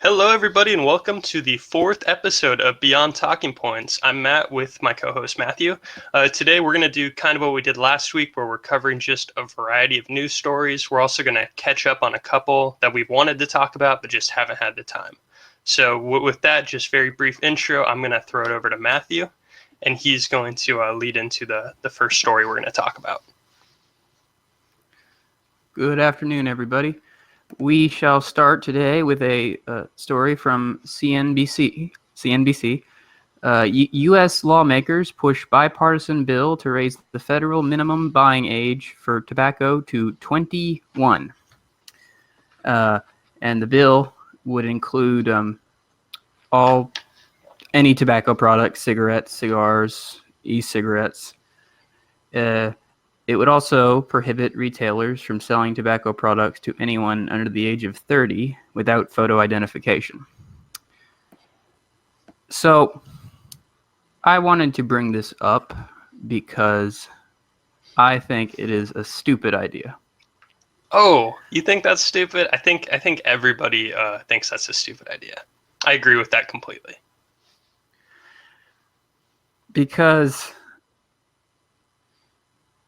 Hello, everybody, and welcome to the fourth episode of Beyond Talking Points. I'm Matt with my co-host Matthew. Today, we're going to do kind of what we did last week, where we're covering just a variety of news stories. We're also going to catch up on a couple that we've wanted to talk about, but just haven't had the time. So with that, just very brief intro, I'm going to throw it over to Matthew, and he's going to lead into the first story we're going to talk about. Good afternoon, everybody. We shall start today with a story from CNBC. U.S. lawmakers push bipartisan bill to raise the federal minimum buying age for tobacco to 21. And the bill would include any tobacco products, cigarettes, cigars, e-cigarettes. It would also prohibit retailers from selling tobacco products to anyone under the age of 30 without photo identification. So, I wanted to bring this up because I think it is a stupid idea. Oh, you think that's stupid? I think everybody thinks that's a stupid idea. I agree with that completely. Because,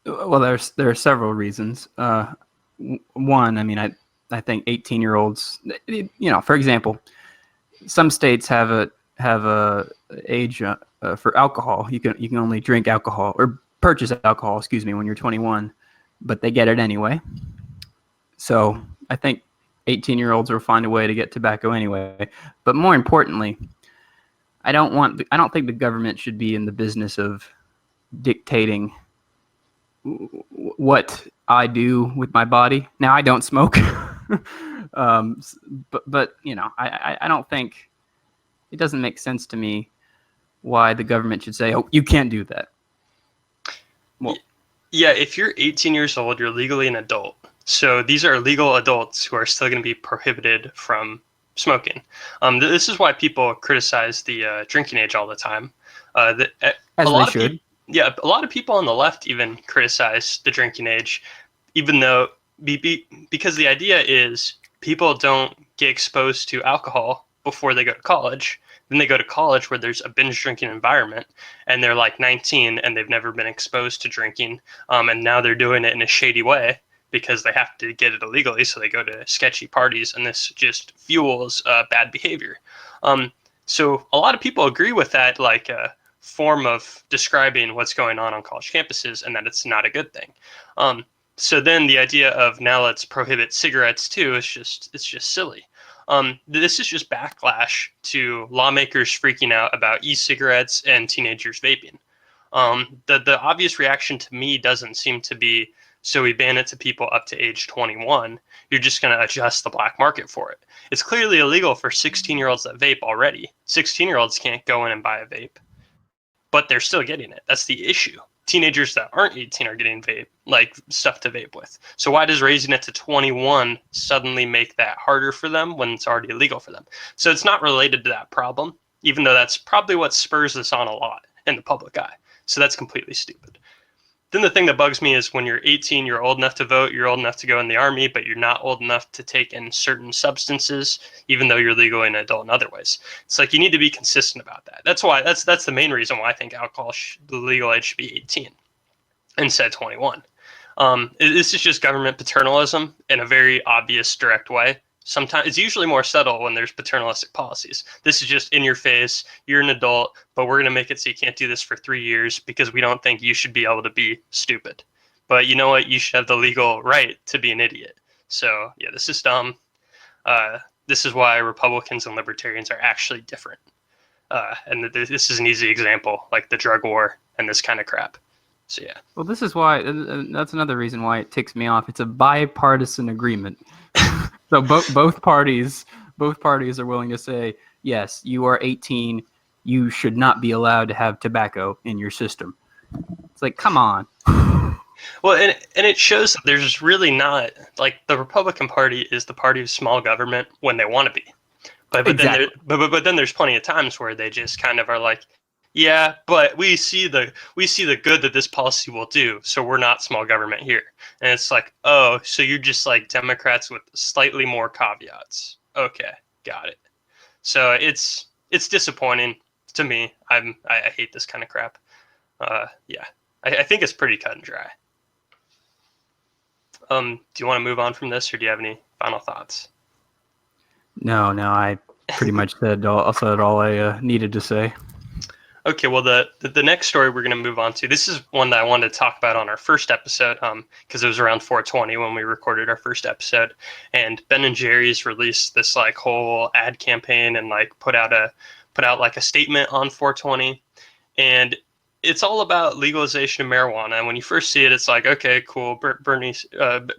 well, there are several reasons. One, I mean, I think 18-year-olds, for example, some states have a age for alcohol. You can only drink alcohol or purchase alcohol, when you're 21, but they get it anyway. So I think 18-year-olds will find a way to get tobacco anyway. But more importantly, I don't think the government should be in the business of dictating what I do with my body. Now, I don't smoke, but I don't think it doesn't make sense to me why the government should say, "Oh, you can't do that." Well, yeah, if you're 18 years old, you're legally an adult. So these are legal adults who are still going to be prohibited from smoking. This is why people criticize the drinking age all the time. As they should. Yeah, a lot of people on the left even criticize the drinking age, even though because the idea is people don't get exposed to alcohol before they go to college. Then they go to college where there's a binge drinking environment, and they're like 19 and they've never been exposed to drinking, and now they're doing it in a shady way because they have to get it illegally, so they go to sketchy parties, and this just fuels bad behavior. So a lot of people agree with that, like form of describing what's going on college campuses, and that it's not a good thing. So then the idea of now let's prohibit cigarettes too is just silly. This is just backlash to lawmakers freaking out about e-cigarettes and teenagers vaping. The obvious reaction to me doesn't seem to be, so we ban it to people up to age 21. You're just going to adjust the black market for it. It's clearly illegal for 16-year-olds that vape already. 16-year-olds can't go in and buy a vape, but they're still getting it. That's the issue. Teenagers that aren't 18 are getting vape, like stuff to vape with. So why does raising it to 21 suddenly make that harder for them when it's already illegal for them? So it's not related to that problem, even though that's probably what spurs this on a lot in the public eye. So that's completely stupid. Then the thing that bugs me is when you're 18, you're old enough to vote, you're old enough to go in the army, but you're not old enough to take in certain substances, even though you're legally an adult in other ways. It's like you need to be consistent about that. That's why that's the main reason why I think the legal age should be 18 instead of 21. This is just government paternalism in a very obvious, direct way. Sometimes it's usually more subtle when there's paternalistic policies. This is just in your face. You're an adult, but we're going to make it so you can't do this for 3 years because we don't think you should be able to be stupid. But you know what? You should have the legal right to be an idiot. So yeah, this is dumb. This is why Republicans and libertarians are actually different. And this is an easy example, like the drug war and this kind of crap. So yeah. Well, this is why. That's another reason why it ticks me off. It's a bipartisan agreement. So both parties are willing to say, yes, you are 18. You should not be allowed to have tobacco in your system. It's like, come on. Well, and it shows that there's really not, like, the Republican Party is the party of small government when they want to be. But Exactly. then there's plenty of times where they just kind of are like, yeah, but we see the good that this policy will do, so we're not small government here. And it's like, oh, so you're just like Democrats with slightly more caveats. Okay, got it. So it's disappointing to me. I hate this kind of crap. Yeah, I think it's pretty cut and dry. Do you want to move on from this, or do you have any final thoughts? No, I pretty much said all I needed to say. Okay, well, the next story we're going to move on to, this is one that I wanted to talk about on our first episode, because it was around 420 when we recorded our first episode, and Ben and Jerry's released this like whole ad campaign and like put out like a statement on 420, and it's all about legalization of marijuana. And when you first see it, it's like, okay, cool, Bernie,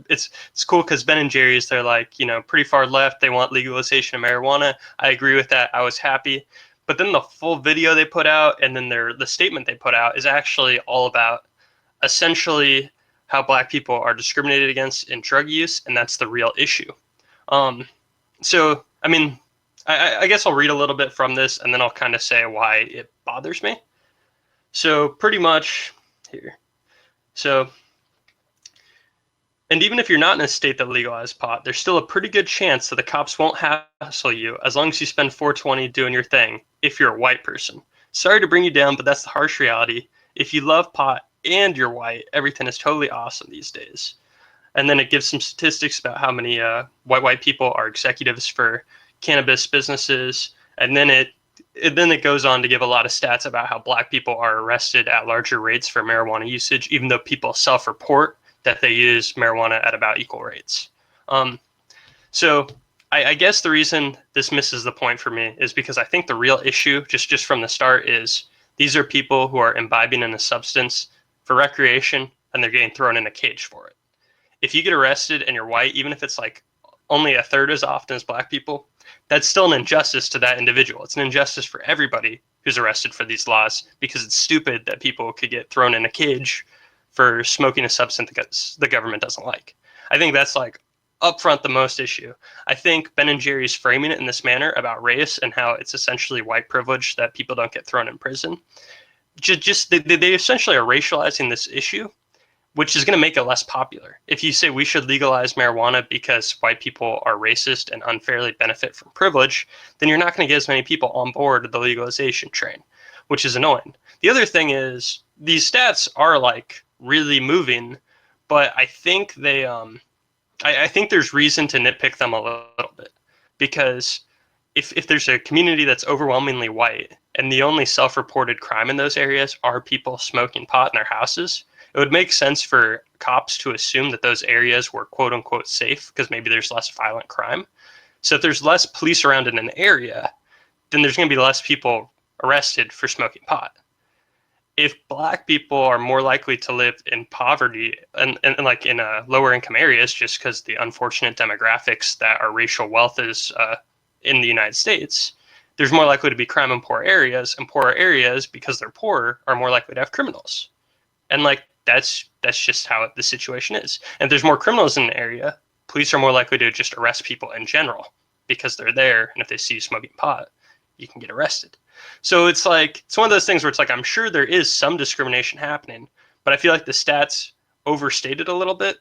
it's cool because Ben and Jerry's, they're like, pretty far left. They want legalization of marijuana. I agree with that. I was happy. But then the full video they put out and then the statement they put out is actually all about essentially how black people are discriminated against in drug use, and that's the real issue. So, I mean, I guess I'll read a little bit from this, and then I'll kind of say why it bothers me. So pretty much here. So, and even if you're not in a state that legalized pot, there's still a pretty good chance that the cops won't hassle you as long as you spend 420 doing your thing, if you're a white person. Sorry to bring you down, but that's the harsh reality. If you love pot and you're white, everything is totally awesome these days. And then it gives some statistics about how many white people are executives for cannabis businesses. And then it goes on to give a lot of stats about how black people are arrested at larger rates for marijuana usage, even though people self-report that they use marijuana at about equal rates. So I guess the reason this misses the point for me is because I think the real issue, just from the start, is these are people who are imbibing in a substance for recreation, and they're getting thrown in a cage for it. If you get arrested and you're white, even if it's like only a third as often as black people, that's still an injustice to that individual. It's an injustice for everybody who's arrested for these laws, because it's stupid that people could get thrown in a cage for smoking a substance that the government doesn't like. I think that's like upfront the most issue. I think Ben and Jerry's framing it in this manner about race and how it's essentially white privilege that people don't get thrown in prison. They essentially are racializing this issue, which is going to make it less popular. If you say we should legalize marijuana because white people are racist and unfairly benefit from privilege, then you're not going to get as many people on board the legalization train, which is annoying. The other thing is these stats are like really moving, but I think I think there's reason to nitpick them a little bit, because if there's a community that's overwhelmingly white and the only self-reported crime in those areas are people smoking pot in their houses, it would make sense for cops to assume that those areas were quote unquote safe because maybe there's less violent crime. So if there's less police around in an area, then there's going to be less people arrested for smoking pot. If black people are more likely to live in poverty and like in lower income areas, just because the unfortunate demographics that our racial wealth is in the United States, there's more likely to be crime in poor areas, and poorer areas, because they're poorer, are more likely to have criminals. And like that's just how the situation is. And if there's more criminals in an area, police are more likely to just arrest people in general because they're there, and if they see you smoking pot, you can get arrested. So it's like, it's one of those things where it's like, I'm sure there is some discrimination happening, but I feel like the stats overstated a little bit,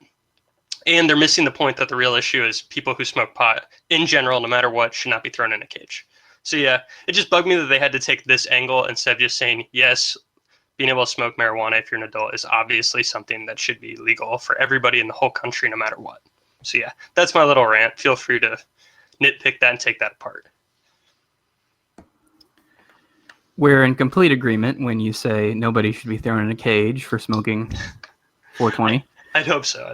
and they're missing the point that the real issue is people who smoke pot in general, no matter what, should not be thrown in a cage. So yeah, it just bugged me that they had to take this angle instead of just saying, yes, being able to smoke marijuana if you're an adult is obviously something that should be legal for everybody in the whole country, no matter what. So yeah, that's my little rant. Feel free to nitpick that and take that apart. We're in complete agreement when you say nobody should be thrown in a cage for smoking 420. I'd hope so.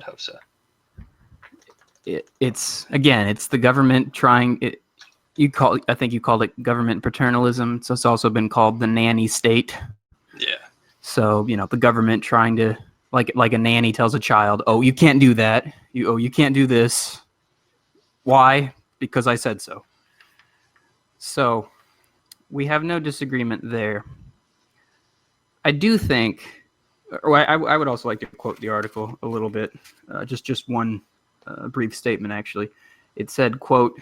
It's the government trying it. I think you called it government paternalism. So it's also been called the nanny state. Yeah. So, the government trying to, like a nanny tells a child, oh, you can't do that. You can't do this. Why? Because I said so. So we have no disagreement there. I do think, or I would also like to quote the article a little bit, just one brief statement, actually. It said, quote,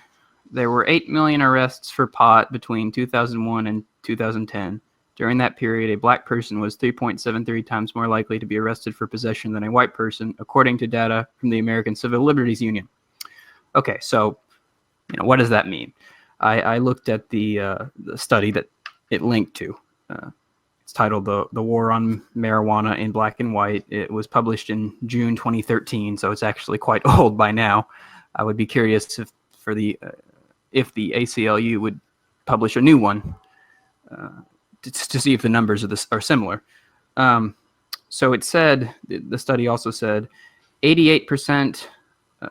there were 8 million arrests for pot between 2001 and 2010. During that period, a black person was 3.73 times more likely to be arrested for possession than a white person, according to data from the American Civil Liberties Union. Okay, so, what does that mean? I looked at the study that it linked to. It's titled "The War on Marijuana in Black and White." It was published in June 2013, so it's actually quite old by now. I would be curious if the ACLU would publish a new one to see if the numbers are similar. So it said, the study also said, 88%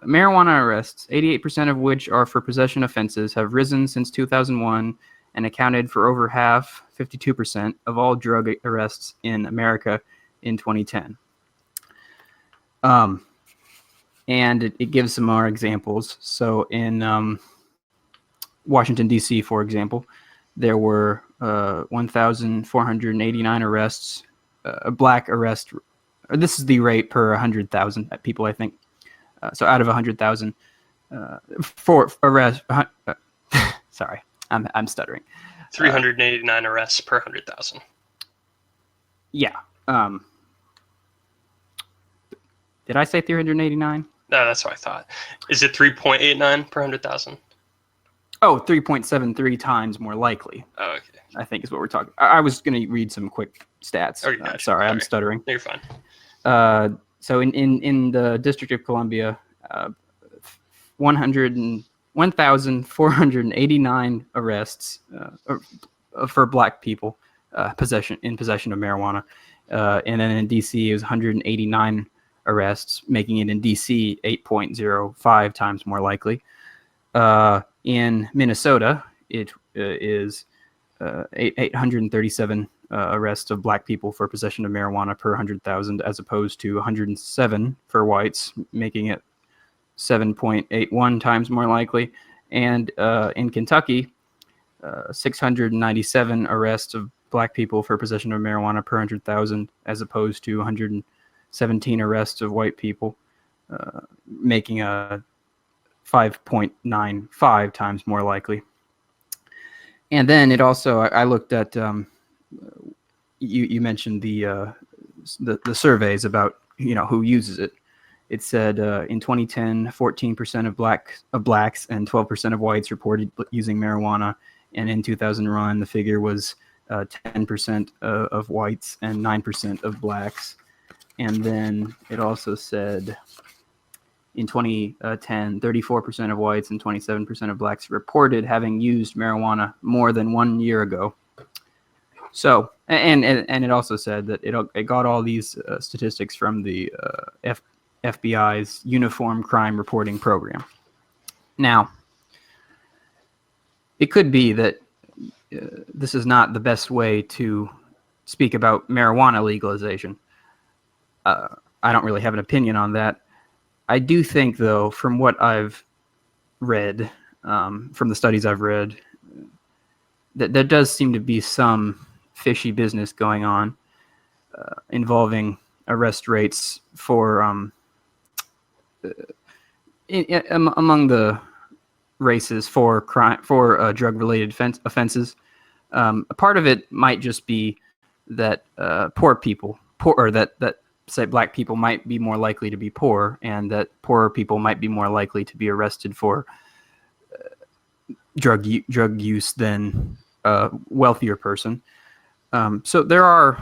marijuana arrests, 88% of which are for possession offenses, have risen since 2001 and accounted for over half, 52%, of all drug arrests in America in 2010. And it gives some more examples. So in Washington, D.C., for example, there were 1,489 arrests, black arrest. This is the rate per 100,000 people, I think. So out of 100,000, for arrest. Sorry, I'm stuttering. 389 arrests per 100,000. Yeah. Did I say 389? No, that's what I thought. Is it 3.89 per 100,000? Oh, 3.73 times more likely. Oh, okay. I think is what we're talking. I was going to read some quick stats. Gotcha. Sorry, I'm stuttering. No, you're fine. So in the District of Columbia, 1,489 arrests for black people possession of marijuana, and then in DC it was 189 arrests, making it in DC 8.05 times more likely. In Minnesota, it is 837 arrests of black people for possession of marijuana per 100,000, as opposed to 107 for whites, making it 7.81 times more likely. And in Kentucky, 697 arrests of black people for possession of marijuana per 100,000, as opposed to 117 arrests of white people, making a 5.95 times more likely. And then it also, I looked at, you mentioned the surveys about, who uses it. It said in 2010, 14% of blacks and 12% of whites reported using marijuana. And in 2001, the figure was 10% of whites and 9% of blacks. And then it also said in 2010, 34% of whites and 27% of blacks reported having used marijuana more than 1 year ago. So, and it also said that it got all these statistics from the FBI's Uniform Crime Reporting Program. Now, it could be that this is not the best way to speak about marijuana legalization. I don't really have an opinion on that. I do think, though, from what I've read, from the studies I've read, that there does seem to be some fishy business going on involving arrest rates for among the races for crime, for drug-related offenses. A part of it might just be that that say black people might be more likely to be poor, and that poorer people might be more likely to be arrested for drug use than a wealthier person. So there are.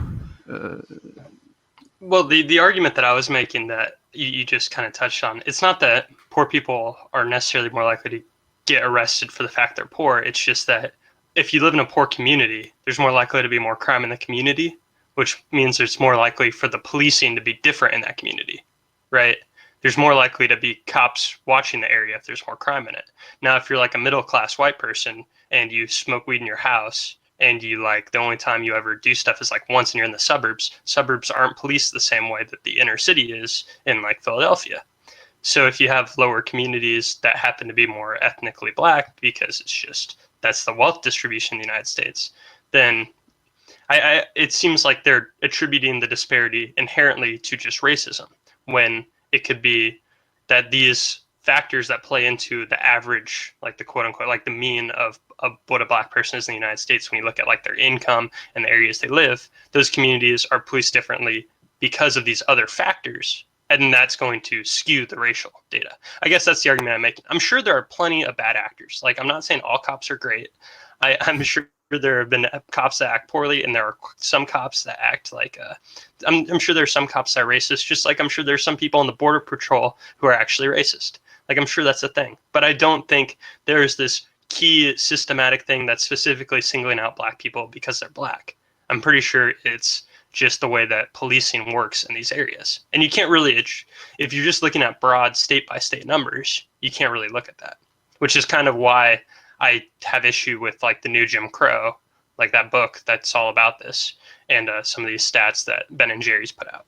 Well, the argument that I was making that you just kind of touched on, it's not that poor people are necessarily more likely to get arrested for the fact they're poor. It's just that if you live in a poor community, there's more likely to be more crime in the community, which means there's more likely for the policing to be different in that community, right? There's more likely to be cops watching the area if there's more crime in it. Now, if you're like a middle-class white person and you smoke weed in your house, and you the only time you ever do stuff is once and you're in the suburbs aren't policed the same way that the inner city is in Philadelphia. So if you have lower communities that happen to be more ethnically black, because it's just, that's the wealth distribution in the United States, then it seems like they're attributing the disparity inherently to just racism, when it could be that these factors that play into the average, the quote unquote, the mean of what a black person is in the United States, when you look at their income and the areas they live, those communities are policed differently because of these other factors and that's going to skew the racial data. I guess that's the argument I'm making. I'm sure there are plenty of bad actors. Like, I'm not saying all cops are great. I'm sure there have been cops that act poorly, and there are some cops that act like I'm sure there's some cops that are racist, just like I'm sure there's some people on the border patrol who are actually racist. Like, I'm sure that's a thing, but I don't think there's this key systematic thing that's specifically singling out black people because they're black. I'm pretty sure it's just the way that policing works in these areas. And you can't really, if you're just looking at broad state by state numbers, you can't really look at that, which is kind of why I have issue with like the new Jim Crow, like that book that's all about this, and some of these stats that Ben and Jerry's put out.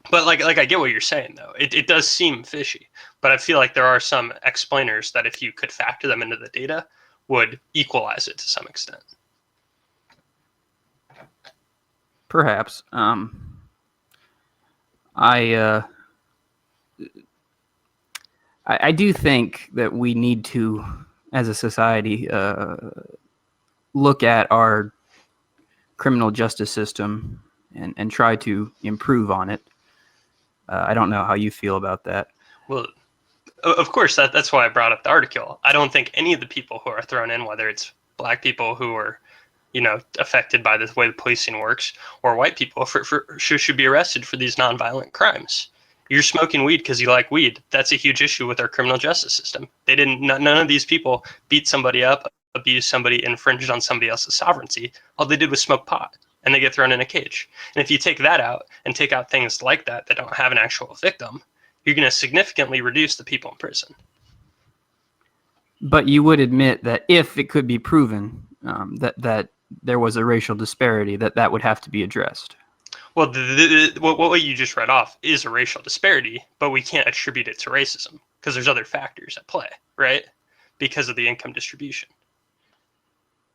But like I get what you're saying though. It does seem fishy, but I feel like there are some explainers that if you could factor them into the data, would equalize it to some extent. Perhaps. I do think that we need to, as a society, look at our criminal justice system and try to improve on it. I don't know how you feel about that. Well, of course, that's why I brought up the article. I don't think any of the people who are thrown in, whether it's black people who are, affected by the way the policing works, or white people should be arrested for these nonviolent crimes. You're smoking weed because you like weed. That's a huge issue with our criminal justice system. None of these people beat somebody up, abused somebody, infringed on somebody else's sovereignty. All they did was smoke pot, and they get thrown in a cage. And if you take that out and take out things like that don't have an actual victim, you're going to significantly reduce the people in prison. But you would admit that if it could be proven that there was a racial disparity, that would have to be addressed. Well, what you just read off is a racial disparity, but we can't attribute it to racism because there's other factors at play, right? Because of the income distribution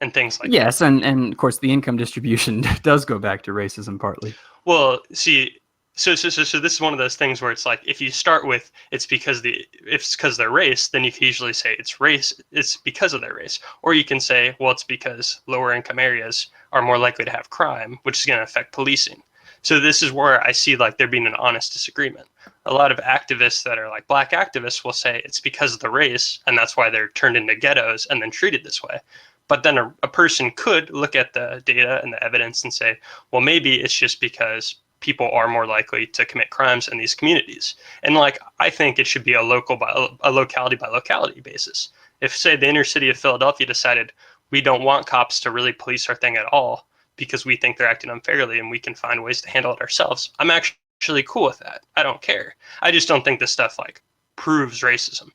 and things like that. Yes, and of course the income distribution does go back to racism partly. Well, see, so this is one of those things where it's like if you start with it's because their race, then you can usually say it's because of their race, or you can say, well, it's because lower income areas are more likely to have crime, which is going to affect policing. So this is where I see like there being an honest disagreement. A lot of activists that are like black activists will say it's because of the race, and that's why they're turned into ghettos and then treated this way. But then a person could look at the data and the evidence and say, well, maybe it's just because people are more likely to commit crimes in these communities. And like, I think it should be a locality by locality basis. If, say, the inner city of Philadelphia decided we don't want cops to really police our thing at all because we think they're acting unfairly and we can find ways to handle it ourselves, I'm actually cool with that. I don't care. I just don't think this stuff like proves racism.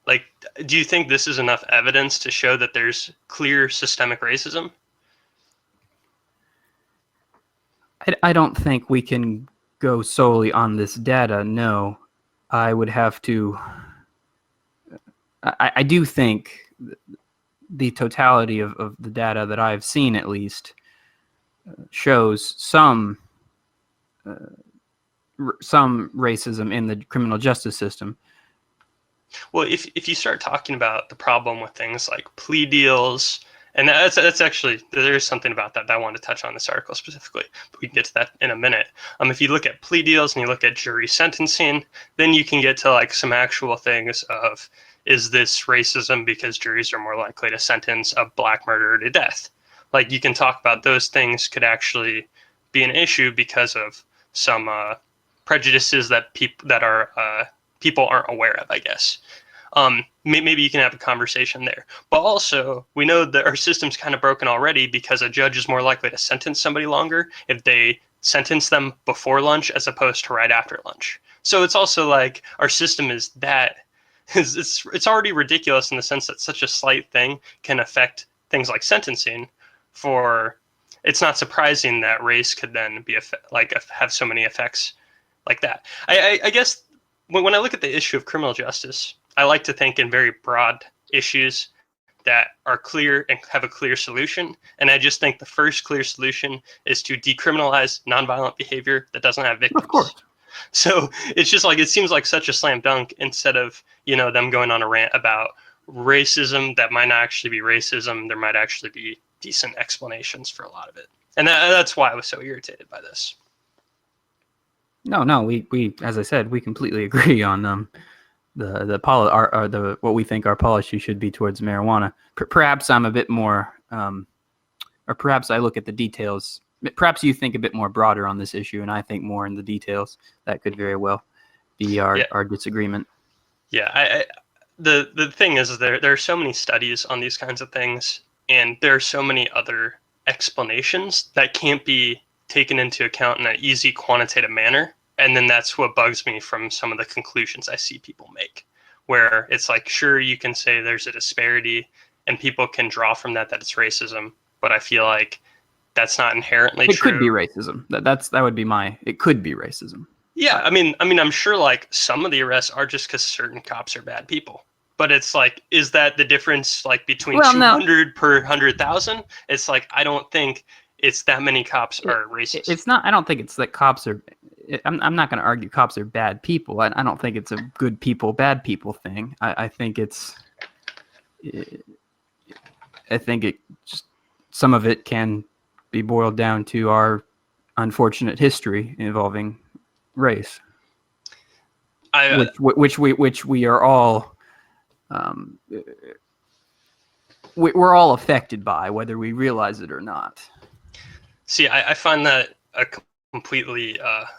Like, do you think this is enough evidence to show that there's clear systemic racism? I don't think we can go solely on this data. No, I would have to. I do think the totality of the data that I've seen, at least, shows some racism in the criminal justice system. Well, if you start talking about the problem with things like plea deals, and that's actually, there is something about that I want to touch on this article specifically, but we can get to that in a minute. If you look at plea deals and you look at jury sentencing, then you can get to like some actual things of, is this racism because juries are more likely to sentence a black murderer to death? Like, you can talk about those things could actually be an issue because of some prejudices that people aren't aware of, I guess. Maybe you can have a conversation there. But also, we know that our system's kind of broken already because a judge is more likely to sentence somebody longer if they sentence them before lunch as opposed to right after lunch. So it's also like our system is that it's already ridiculous in the sense that such a slight thing can affect things like sentencing. It's not surprising that race could then be have so many effects like that. I guess when I look at the issue of criminal justice, I like to think in very broad issues that are clear and have a clear solution. And I just think the first clear solution is to decriminalize nonviolent behavior that doesn't have victims. Of course. So it's just like, it seems like such a slam dunk instead of, them going on a rant about racism that might not actually be racism. There might actually be decent explanations for a lot of it. And that's why I was so irritated by this. No, we as I said, we completely agree on what we think our policy should be towards marijuana. Perhaps I'm a bit more, or perhaps I look at the details. Perhaps you think a bit more broader on this issue, and I think more in the details. That could very well be our disagreement. Yeah, the thing is there are so many studies on these kinds of things, and there are so many other explanations that can't be taken into account in an easy quantitative manner. And then that's what bugs me from some of the conclusions I see people make, where it's like, sure, you can say there's a disparity and people can draw from that it's racism, but I feel like that's not inherently true. It could be racism. That would be it could be racism. Yeah, I mean, I'm sure like some of the arrests are just because certain cops are bad people. But it's like, is that the difference like between 200 per 100,000? It's like, I don't think it's that many cops are racist. It's not. I don't think it's that cops are. I'm not going to argue cops are bad people. I don't think it's a good people, bad people thing. I think it's. I think it just some of it can be boiled down to our unfortunate history involving race, which we are all. We're all affected by, whether we realize it or not. See, I find that a completely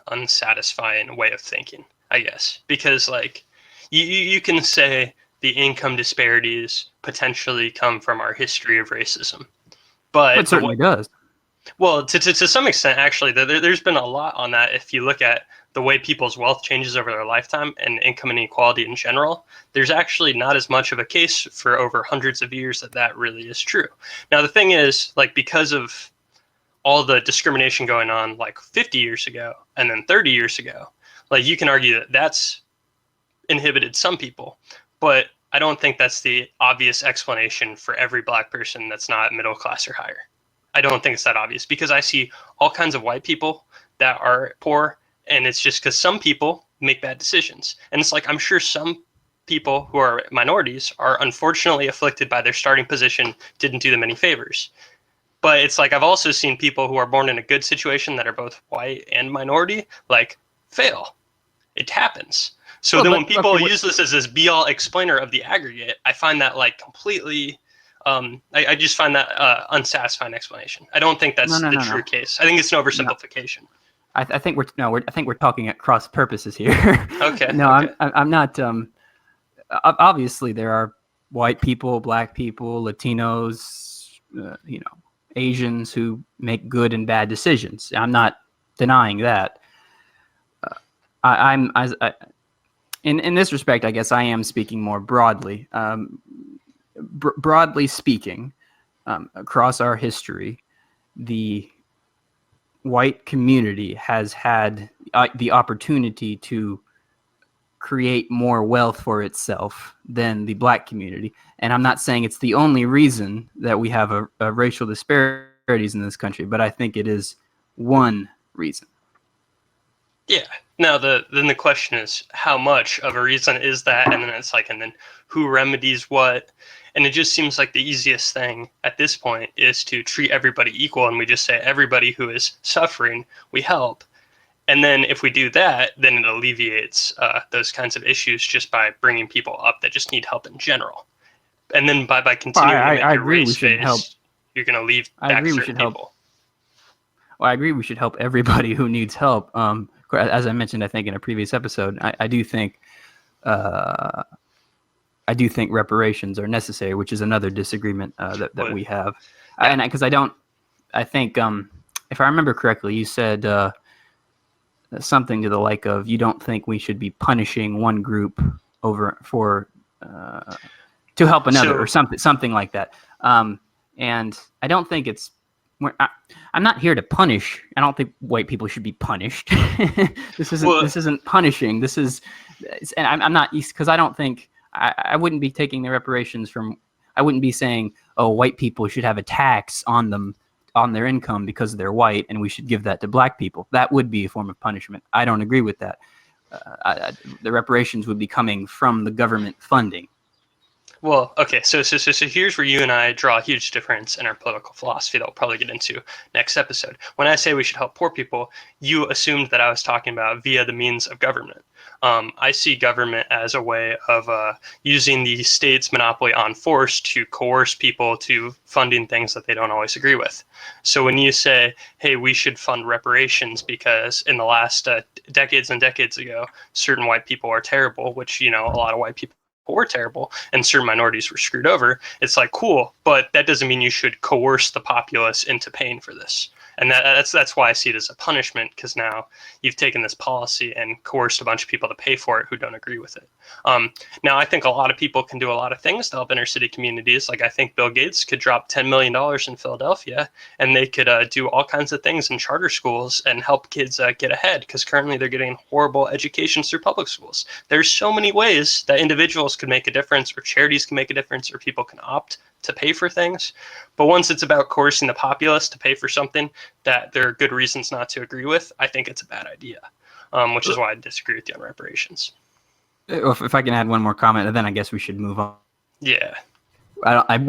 unsatisfying way of thinking, I guess, because like you can say the income disparities potentially come from our history of racism, but it certainly does. Well, to some extent, actually, there's been a lot on that. If you look at the way people's wealth changes over their lifetime and income inequality in general, there's actually not as much of a case for over hundreds of years that really is true. Now, the thing is, like, because of all the discrimination going on like 50 years ago and then 30 years ago, like you can argue that that's inhibited some people, but I don't think that's the obvious explanation for every black person that's not middle class or higher. I don't think it's that obvious because I see all kinds of white people that are poor, and it's just because some people make bad decisions. And it's like, I'm sure some people who are minorities are unfortunately afflicted by their starting position, didn't do them any favors. But it's like, I've also seen people who are born in a good situation that are both white and minority, like, fail. It happens. So when people use this as this be-all explainer of the aggregate, I find that like completely, I just find that unsatisfying explanation. I don't think that's the true case. I think it's an oversimplification. I think we're talking at cross purposes here. Okay. No, okay. I'm not. Obviously, there are white people, black people, Latinos, Asians who make good and bad decisions. I'm not denying that. In this respect, I guess I am speaking more broadly. Broadly speaking, across our history, the white community has had the opportunity to create more wealth for itself than the black community. And I'm not saying it's the only reason that we have a racial disparities in this country, but I think it is one reason. Yeah. Now, then the question is, how much of a reason is that? And then it's like, and then who remedies what? And it just seems like the easiest thing at this point is to treat everybody equal. And we just say everybody who is suffering, we help. And then if we do that, then it alleviates those kinds of issues just by bringing people up that just need help in general. And then by continuing to make your race-based, you're going to leave back certain people. Well, I agree we should help everybody who needs help. As I mentioned, I think in a previous episode, I do think reparations are necessary, which is another disagreement that we have. Yeah. And because I think if I remember correctly, you said something to the like of, you don't think we should be punishing one group to help another, or something like that. And I don't think it's. I'm not here to punish. I don't think white people should be punished. This isn't punishing. This is, and I'm not, because I don't think I wouldn't be taking the reparations from. I wouldn't be saying, oh, white people should have a tax on them, on their income because they're white, and we should give that to black people. That would be a form of punishment. I don't agree with that. The reparations would be coming from the government funding. Well, okay, so here's where you and I draw a huge difference in our political philosophy that we'll probably get into next episode. When I say we should help poor people, you assumed that I was talking about via the means of government. I see government as a way of using the state's monopoly on force to coerce people to funding things that they don't always agree with. So when you say, hey, we should fund reparations because in the last decades and decades ago, certain white people are terrible, which, you know, a lot of white people were terrible and certain minorities were screwed over, it's like, cool, but that doesn't mean you should coerce the populace into paying for this. And that's why I see it as a punishment, because now you've taken this policy and coerced a bunch of people to pay for it who don't agree with it. Now, I think a lot of people can do a lot of things to help inner city communities. Like, I think Bill Gates could drop $10 million in Philadelphia, and they could do all kinds of things in charter schools and help kids get ahead, because currently they're getting horrible educations through public schools. There's so many ways that individuals could make a difference, or charities can make a difference, or people can opt to pay for things. But once it's about coercing the populace to pay for something that there are good reasons not to agree with, I think it's a bad idea, which is why I disagree with you on reparations. If I can add one more comment, and then I guess we should move on. Yeah.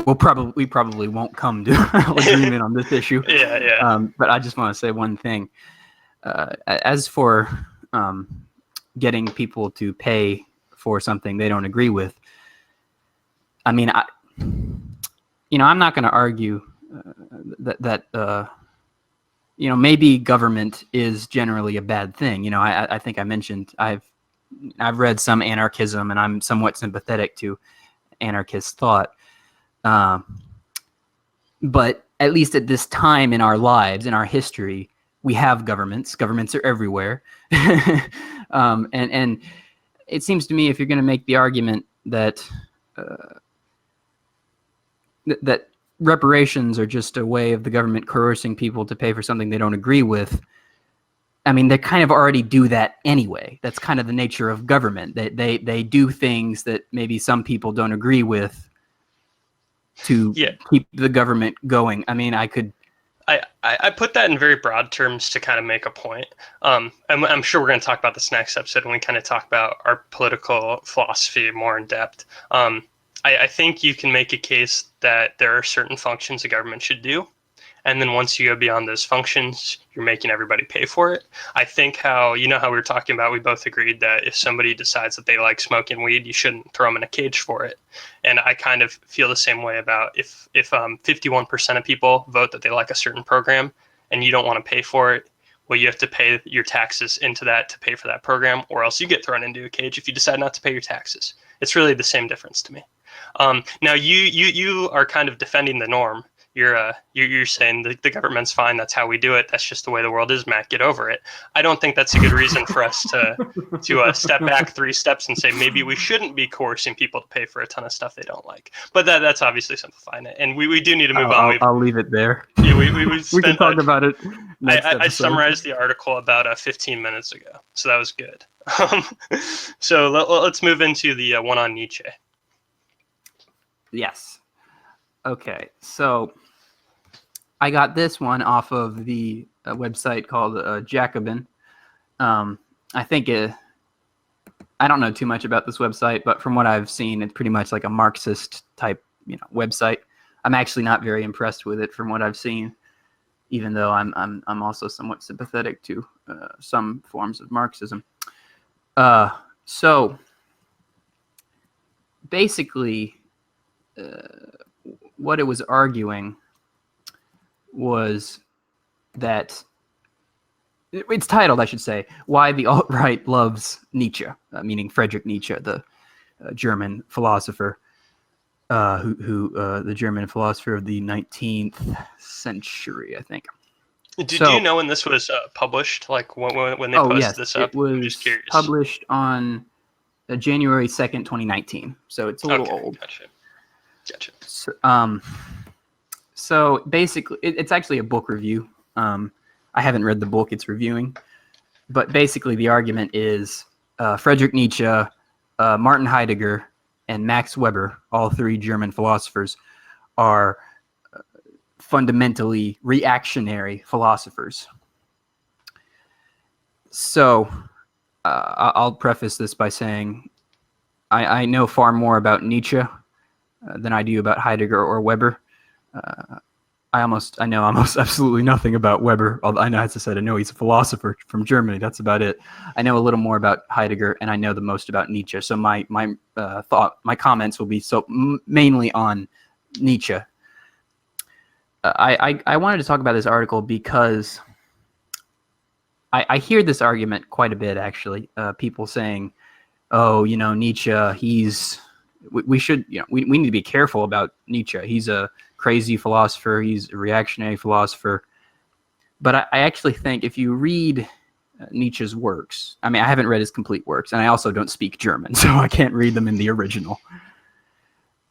We probably won't come to agreement on this issue. Yeah. But I just want to say one thing. As for getting people to pay for something they don't agree with, I mean, I'm not going to argue that maybe government is generally a bad thing. I think I mentioned I've read some anarchism, and I'm somewhat sympathetic to anarchist thought. But at least at this time in our lives, in our history, we have governments. Governments are everywhere. And it seems to me, if you're going to make the argument that that reparations are just a way of the government coercing people to pay for something they don't agree with, I mean, they kind of already do that anyway. That's kind of the nature of government. They do things that maybe some people don't agree with to keep the government going. I mean, I put that in very broad terms to kind of make a point. I'm sure we're going to talk about this next episode when we kind of talk about our political philosophy more in depth. I think you can make a case that there are certain functions the government should do. And then once you go beyond those functions, you're making everybody pay for it. I think how we were talking about, we both agreed that if somebody decides that they like smoking weed, you shouldn't throw them in a cage for it. And I kind of feel the same way about if 51% of people vote that they like a certain program and you don't want to pay for it, well, you have to pay your taxes into that to pay for that program, or else you get thrown into a cage if you decide not to pay your taxes. It's really the same difference to me. Now you are kind of defending the norm. You're saying the government's fine. That's how we do it. That's just the way the world is, Matt. Get over it. I don't think that's a good reason for us to step back 3 steps and say maybe we shouldn't be coercing people to pay for a ton of stuff they don't like. But that's obviously simplifying it, and we do need to move on. I'll leave it there. Yeah, we can talk about it. I summarized the article about 15 minutes ago, so that was good. So let's move into the one on Nietzsche. Yes. Okay, so I got this one off of the website called Jacobin. I think I don't know too much about this website, but from what I've seen, it's pretty much like a Marxist type, website. I'm actually not very impressed with it from what I've seen, even though I'm also somewhat sympathetic to some forms of Marxism. So basically, what it was arguing was that it's titled, I should say, "Why the Alt-Right Loves Nietzsche," meaning Friedrich Nietzsche, the German philosopher, the German philosopher of the 19th century, I think. Do you know when this was published? Like when they posted this up? It was I'm just curious. Published on January 2nd, 2019. So it's a little old. Gotcha. So basically, it's actually a book review. I haven't read the book it's reviewing, but basically the argument is Friedrich Nietzsche, Martin Heidegger, and Max Weber, all 3 German philosophers, are fundamentally reactionary philosophers. So I'll preface this by saying I know far more about Nietzsche than I do about Heidegger or Weber. I know almost absolutely nothing about Weber. Although I know, as I said, I know he's a philosopher from Germany. That's about it. I know a little more about Heidegger, and I know the most about Nietzsche. So my comments will be mainly on Nietzsche. I wanted to talk about this article because I hear this argument quite a bit, actually. People saying, "Oh, Nietzsche, we should, we need to be careful about Nietzsche. He's a crazy philosopher. He's a reactionary philosopher." But I actually think if you read Nietzsche's works, I mean, I haven't read his complete works, and I also don't speak German, so I can't read them in the original.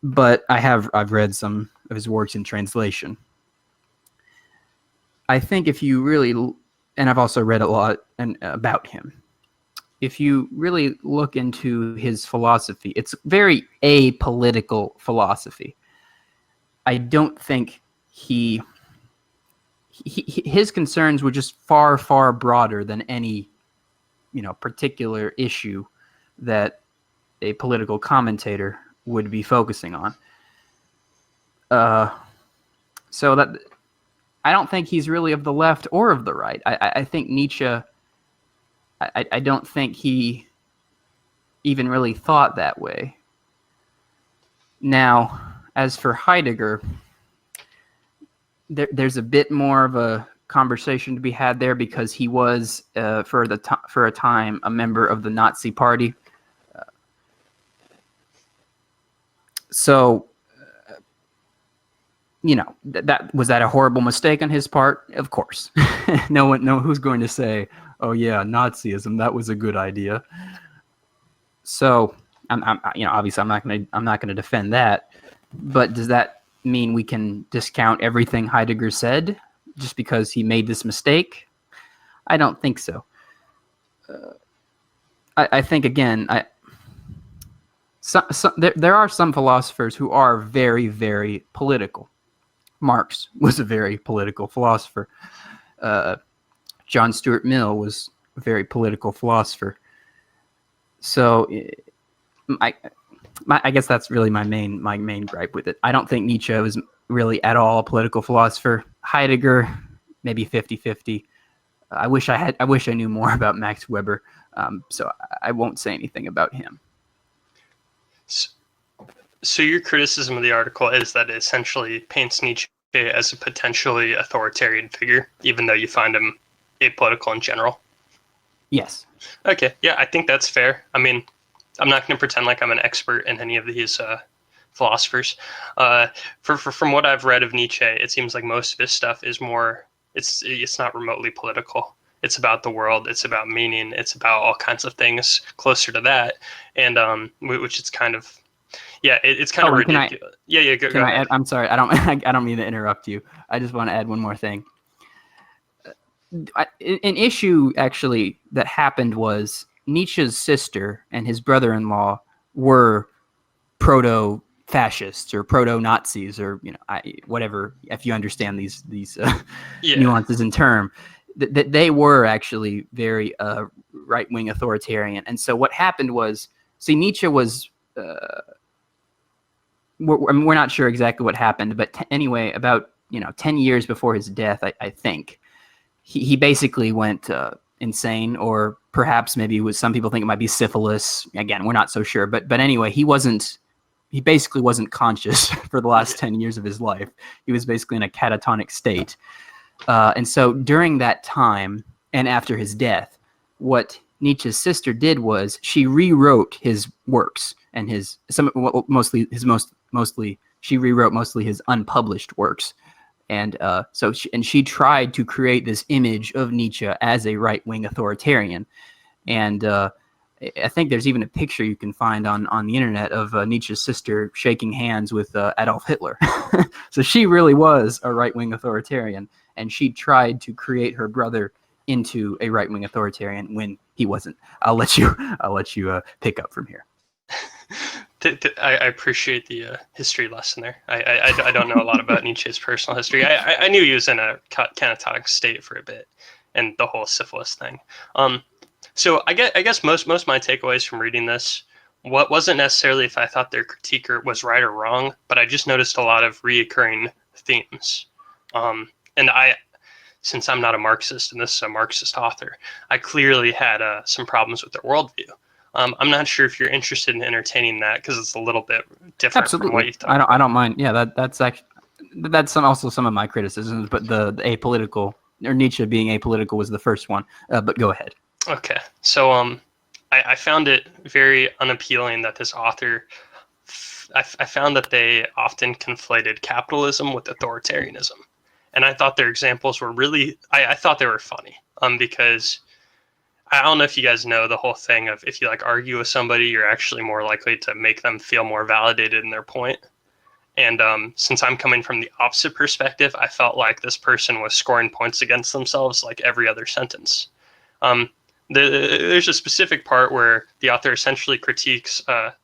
But I've read some of his works in translation. I think if you really, and I've also read a lot about him. If you really look into his philosophy, it's very apolitical philosophy. I don't think his concerns were just far, far broader than any, particular issue that a political commentator would be focusing on. So that I don't think he's really of the left or of the right. I think Nietzsche, I don't think he even really thought that way. Now, as for Heidegger, there's a bit more of a conversation to be had there because he was, for a time, a member of the Nazi Party. So, that a horrible mistake on his part? Of course. No who's going to say, "Oh yeah, Nazism, that was a good idea." So, obviously, I'm not gonna defend that. But does that mean we can discount everything Heidegger said just because he made this mistake? I don't think so. I think again, there are some philosophers who are very, very political. Marx was a very political philosopher. John Stuart Mill was a very political philosopher. So, I guess that's really my main gripe with it. I don't think Nietzsche was really at all a political philosopher. Heidegger, maybe 50-50. I wish I knew more about Max Weber. So I won't say anything about him. So your criticism of the article is that it essentially paints Nietzsche as a potentially authoritarian figure, even though you find him apolitical in general? Yes. Okay, yeah, I think that's fair. I mean, I'm not going to pretend like I'm an expert in any of these philosophers. From what I've read of Nietzsche, it seems like most of his stuff is more, it's not remotely political. It's about the world. It's about meaning. It's about all kinds of things closer to that, and which is kind of, yeah, it's kind of ridiculous. Go ahead. I'm sorry. I don't mean to interrupt you. I just want to add one more thing. An issue actually that happened was Nietzsche's sister and his brother-in-law were proto-fascists or proto-Nazis, or whatever, if you understand these nuances in term. That they were actually very right-wing authoritarian. And so what happened was, Nietzsche was, we're not sure exactly what happened, but anyway, about 10 years before his death, I think, he basically went insane, or perhaps maybe it was, some people think it might be syphilis. Again, we're not so sure. But anyway, he basically wasn't conscious for the last 10 years of his life. He was basically in a catatonic state. And so during that time and after his death, what Nietzsche's sister did was she rewrote his works and she rewrote mostly his unpublished works. And she tried to create this image of Nietzsche as a right-wing authoritarian. And I think there's even a picture you can find on the internet of Nietzsche's sister shaking hands with Adolf Hitler. So she really was a right-wing authoritarian, and she tried to create her brother into a right-wing authoritarian when he wasn't. I'll let you pick up from here. I appreciate the history lesson there. I don't know a lot about Nietzsche's personal history. I knew he was in a catatonic state for a bit, and the whole syphilis thing. So I guess most of my takeaways from reading this what wasn't necessarily if I thought their critique was right or wrong, but I just noticed a lot of reoccurring themes. And since I'm not a Marxist and this is a Marxist author, I clearly had some problems with their worldview. I'm not sure if you're interested in entertaining that because it's a little bit different from what Absolutely. you thought. I don't mind. Yeah, that's also some of my criticisms. But the apolitical, or Nietzsche being apolitical, was the first one. But go ahead. Okay, so I found it very unappealing that this author. I found that they often conflated capitalism with authoritarianism, and I thought their examples were really. I thought they were funny. Because I don't know if you guys know the whole thing of if you like argue with somebody, you're actually more likely to make them feel more validated in their point. And since I'm coming from the opposite perspective, I felt like this person was scoring points against themselves like every other sentence. Um, there's a specific part where the author essentially critiques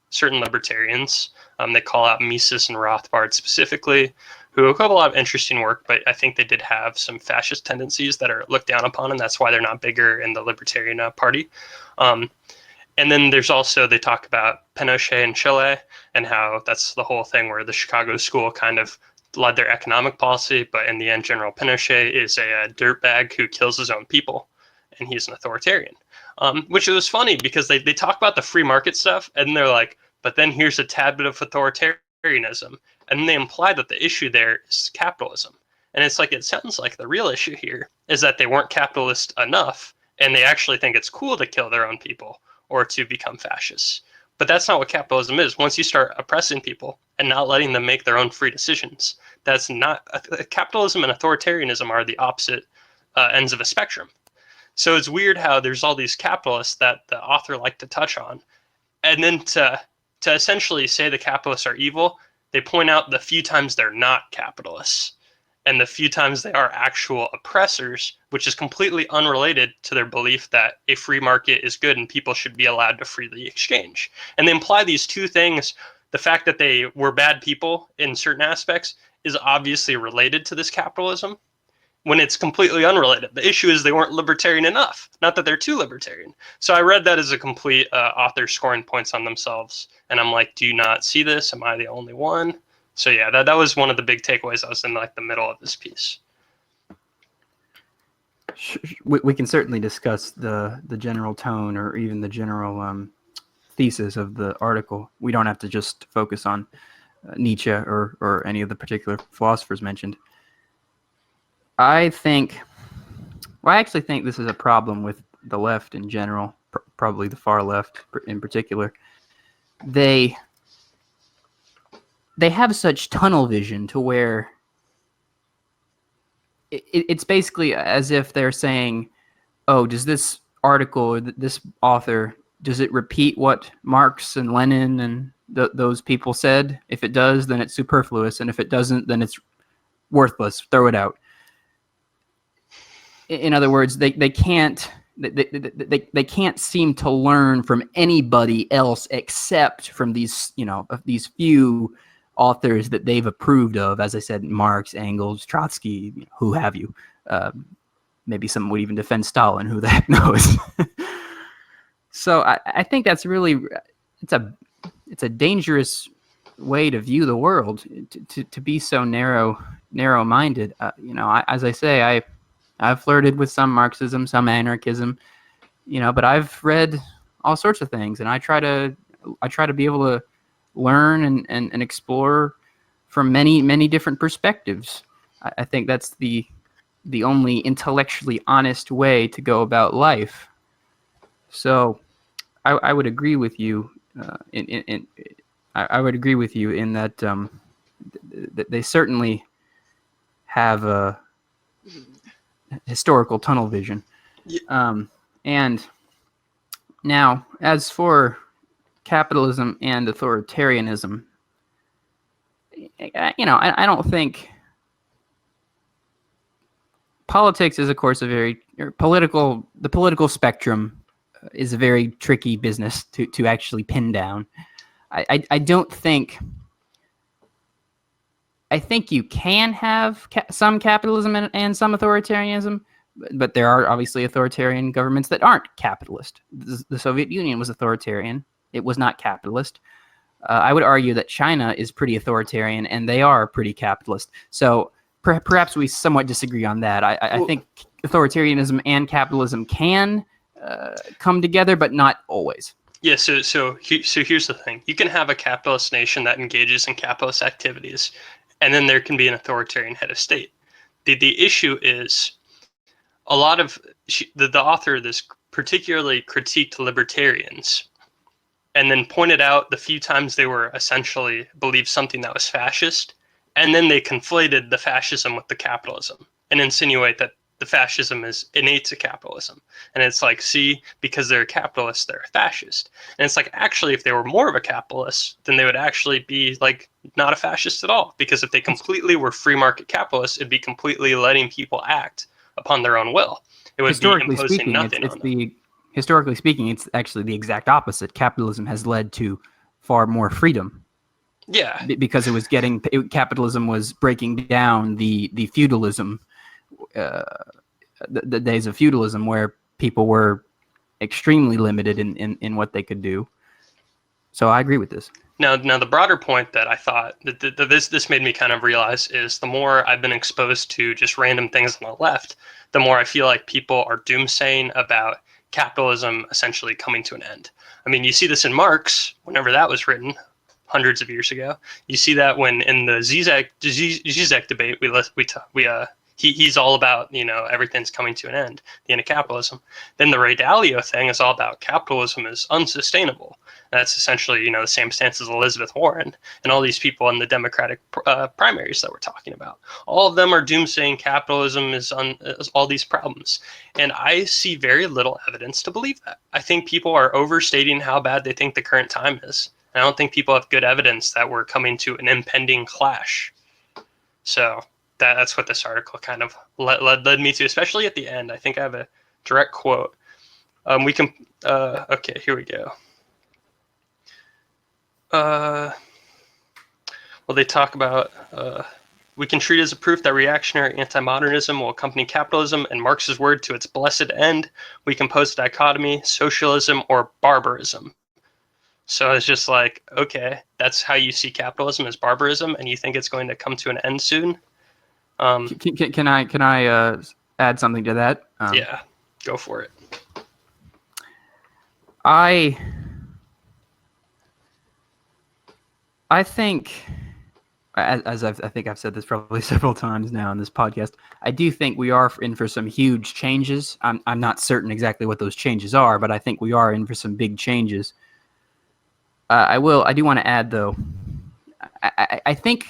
certain libertarians. They call out Mises and Rothbard specifically, who have a lot of interesting work, but I think they did have some fascist tendencies that are looked down upon, and that's why they're not bigger in the Libertarian Party. And then there's also, they talk about Pinochet in Chile and how that's the whole thing where the Chicago school kind of led their economic policy, but in the end, General Pinochet is a dirtbag who kills his own people, and he's an authoritarian. Which was funny because they talk about the free market stuff, and they're like, but then here's a tad bit of authoritarianism. And they imply that the issue there is capitalism. And it's like, it sounds like the real issue here is that they weren't capitalist enough, and they actually think it's cool to kill their own people or to become fascists. But that's not what capitalism is. Once you start oppressing people and not letting them make their own free decisions, that's not capitalism and authoritarianism are the opposite ends of a spectrum. So it's weird how there's all these capitalists that the author liked to touch on, and then to essentially say the capitalists are evil, they point out the few times they're not capitalists and the few times they are actual oppressors, which is completely unrelated to their belief that a free market is good and people should be allowed to freely exchange. And they imply these two things. The fact that they were bad people in certain aspects is obviously related to this capitalism when it's completely unrelated. The issue is they weren't libertarian enough, not that they're too libertarian. So I read that as a complete author scoring points on themselves. And I'm like, do you not see this? Am I the only one? So yeah, that was one of the big takeaways. I was in like the middle of this piece. We can certainly discuss the general tone or even the general thesis of the article. We don't have to just focus on Nietzsche or any of the particular philosophers mentioned. I actually think this is a problem with the left in general, probably the far left in particular. They have such tunnel vision to where it's basically as if they're saying, oh, does this article, this author, does it repeat what Marx and Lenin and those people said? If it does, then it's superfluous. And if it doesn't, then it's worthless. Throw it out. In other words, they can't seem to learn from anybody else except from these few authors that they've approved of. As I said, Marx, Engels, Trotsky, who have you. Maybe some would even defend Stalin. Who the heck knows? So I think that's really it's a dangerous way to view the world, to be so narrow-minded. As I say, I've flirted with some Marxism, some anarchism, but I've read all sorts of things, and I try to be able to learn and explore from many different perspectives. I think that's the only intellectually honest way to go about life. So I would agree with you I would agree with you in that they certainly have a historical tunnel vision. And now, as for capitalism and authoritarianism, I don't think politics is, of course, the political spectrum is a very tricky business to actually pin down. I don't think. I think you can have some capitalism and some authoritarianism, but there are obviously authoritarian governments that aren't capitalist. The Soviet Union was authoritarian. capitalist. I would argue that China is pretty authoritarian, and they are pretty capitalist. So perhaps we somewhat disagree on that. I think authoritarianism and capitalism can come together, but not always. Yeah, so here's the thing. You can have a capitalist nation that engages in capitalist activities, and then there can be an authoritarian head of state. The issue is a lot of the author of this particularly critiqued libertarians and then pointed out the few times they were essentially believed something that was fascist, and then they conflated the fascism with the capitalism and insinuate that the fascism is innate to capitalism. And it's like, see, because they're a capitalist, they're a fascist. And it's like, actually, if they were more of a capitalist, then they would actually be like not a fascist at all. Because if they completely were free market capitalists, it'd be completely letting people act upon their own will. It would be imposing nothing on them. Historically speaking, it's actually the exact opposite. Capitalism has led to far more freedom. Yeah. Because capitalism was breaking down the feudalism, the days of feudalism, where people were extremely limited in what they could do. So I agree with this. Now the broader point that I thought that this made me kind of realize is the more I've been exposed to just random things on the left, the more I feel like people are doomsaying about capitalism essentially coming to an end. I mean, you see this in Marx, whenever that was written, hundreds of years ago. You see that when in the Zizek debate, he's all about, everything's coming to an end, the end of capitalism. Then the Ray Dalio thing is all about capitalism is unsustainable. That's essentially, the same stance as Elizabeth Warren and all these people in the Democratic primaries that we're talking about. All of them are doomsaying capitalism is all these problems. And I see very little evidence to believe that. I think people are overstating how bad they think the current time is. I don't think people have good evidence that we're coming to an impending clash. So that's what this article kind of led me to, especially at the end. I think I have a direct quote. Okay, here we go. Well, they talk about we can treat as a proof that reactionary anti-modernism will accompany capitalism and Marx's word to its blessed end. We can pose a dichotomy, socialism or barbarism. So it's just like, okay, that's how you see capitalism as barbarism, and you think it's going to come to an end soon? Can I add something to that? Yeah, go for it. I think, as I think I've said this probably several times now in this podcast, I do think we are in for some huge changes. I'm not certain exactly what those changes are, but I think we are in for some big changes. I do want to add, though, I think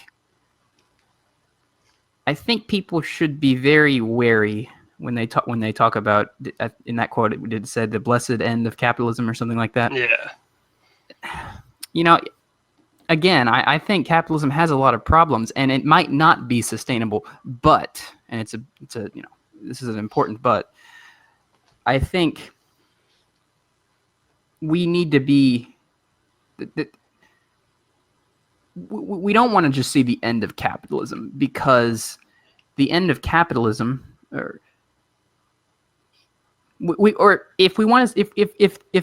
people should be very wary when they talk about, in that quote it said the blessed end of capitalism or something like that. Yeah. Again, I think capitalism has a lot of problems, and it might not be sustainable. But, and it's a this is an important but. I think we need to be. We don't want to just see the end of capitalism, because the end of capitalism, or if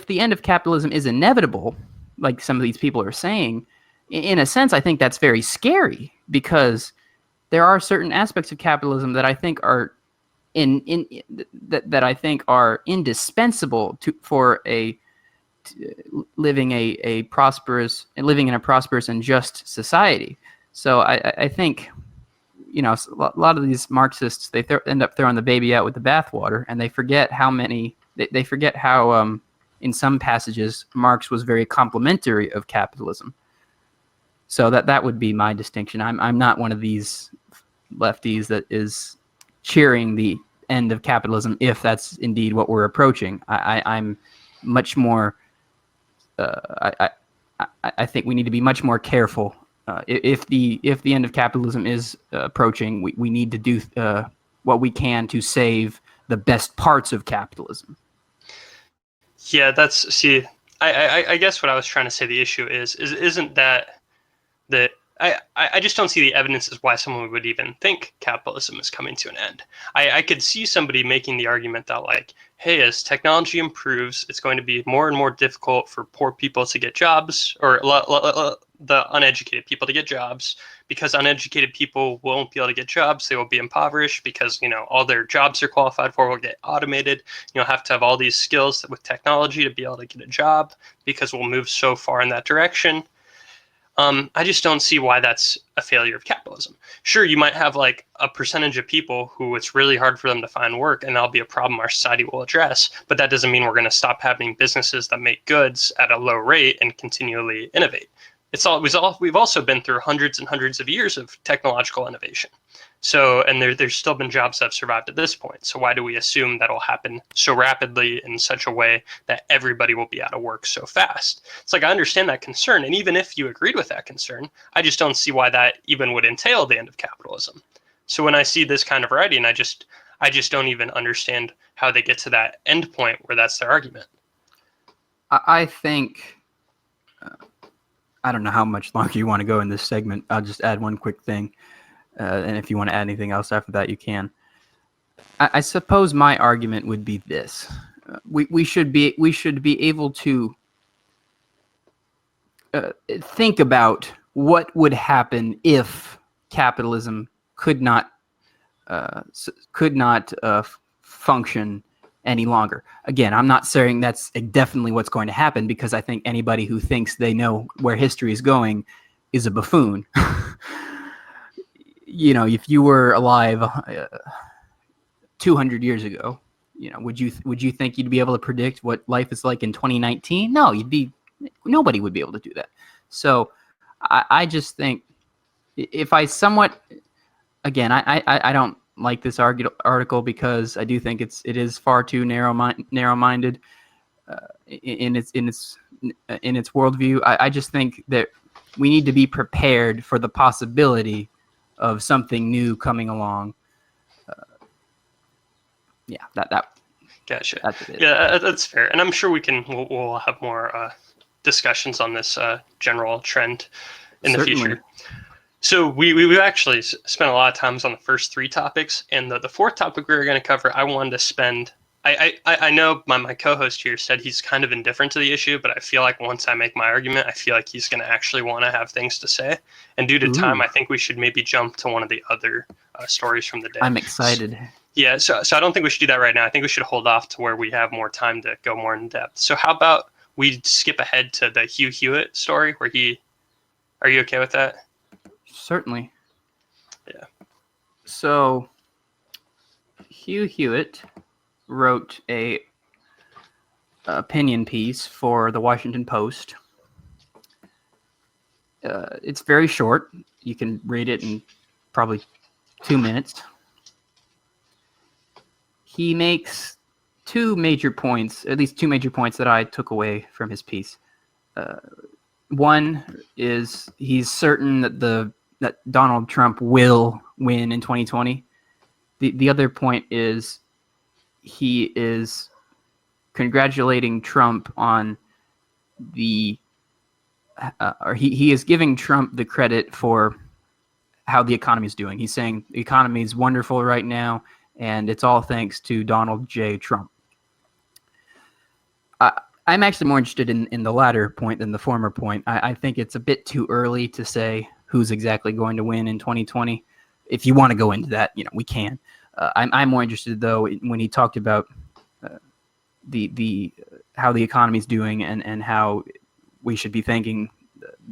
the end of capitalism is inevitable, like some of these people are saying, in a sense, I think that's very scary, because there are certain aspects of capitalism that I think are that I think are indispensable for living in a prosperous and just society. So I think, a lot of these Marxists, they end up throwing the baby out with the bathwater, and they forget how in some passages Marx was very complimentary of capitalism. So that would be my distinction. I'm not one of these lefties that is cheering the end of capitalism, if that's indeed what we're approaching. I'm much more. I think we need to be much more careful. If the end of capitalism is approaching, we need to do what we can to save the best parts of capitalism. Yeah, I guess what I was trying to say the issue isn't that I I just don't see the evidence as why someone would even think capitalism is coming to an end. I could see somebody making the argument that, like, hey, as technology improves, it's going to be more and more difficult for poor people to get jobs, or the uneducated people to get jobs, because uneducated people won't be able to get jobs. They will be impoverished because, all their jobs they're qualified for will get automated. You'll have to have all these skills with technology to be able to get a job, because we'll move so far in that direction. I just don't see why that's a failure of capitalism. Sure, you might have like a percentage of people who it's really hard for them to find work, and that'll be a problem our society will address. But that doesn't mean we're going to stop having businesses that make goods at a low rate and continually innovate. We've also been through hundreds and hundreds of years of technological innovation. So, and there's still been jobs that have survived at this point. So why do we assume that'll happen so rapidly in such a way that everybody will be out of work so fast? It's like, I understand that concern. And even if you agreed with that concern, I just don't see why that even would entail the end of capitalism. So when I see this kind of writing, I just don't even understand how they get to that end point where that's their argument. I think, I don't know how much longer you want to go in this segment. I'll just add one quick thing. And if you want to add anything else after that, you can. I suppose my argument would be this: we should be able to think about what would happen if capitalism could not function any longer. Again, I'm not saying that's definitely what's going to happen, because I think anybody who thinks they know where history is going is a buffoon. If you were alive 200 years ago, would you think you'd be able to predict what life is like in 2019? No, nobody would be able to do that. So I just think, if I somewhat, again, I don't like this article, because I do think it is far too narrow-minded in its worldview. I just think that we need to be prepared for the possibility of something new coming along. That Gotcha. That's it. Yeah, that's fair, and I'm sure we'll have more discussions on this general trend in Certainly. the future. So we actually spent a lot of times on the first three topics, and the fourth topic we were going to cover, I wanted to spend. I know my co-host here said he's kind of indifferent to the issue, but I feel like once I make my argument, I feel like he's going to actually want to have things to say. And due to time, I think we should maybe jump to one of the other stories from the day. I'm excited. So I don't think we should do that right now. I think we should hold off to where we have more time to go more in depth. So how about we skip ahead to the Hugh Hewitt story where are you okay with that? Certainly. Yeah. So Hugh Hewitt wrote a opinion piece for the Washington Post. It's very short. You can read it in probably 2 minutes. He makes at least two major points that I took away from his piece. One is he's certain that Donald Trump will win in 2020. The other point is he is congratulating Trump on or he is giving Trump the credit for how the economy is doing. He's saying the economy is wonderful right now, and it's all thanks to Donald J. Trump. I'm actually more interested in the latter point than the former point. I think it's a bit too early to say who's exactly going to win in 2020. If you want to go into that, we can. I'm more interested, though, when he talked about the how the economy is doing and how we should be thanking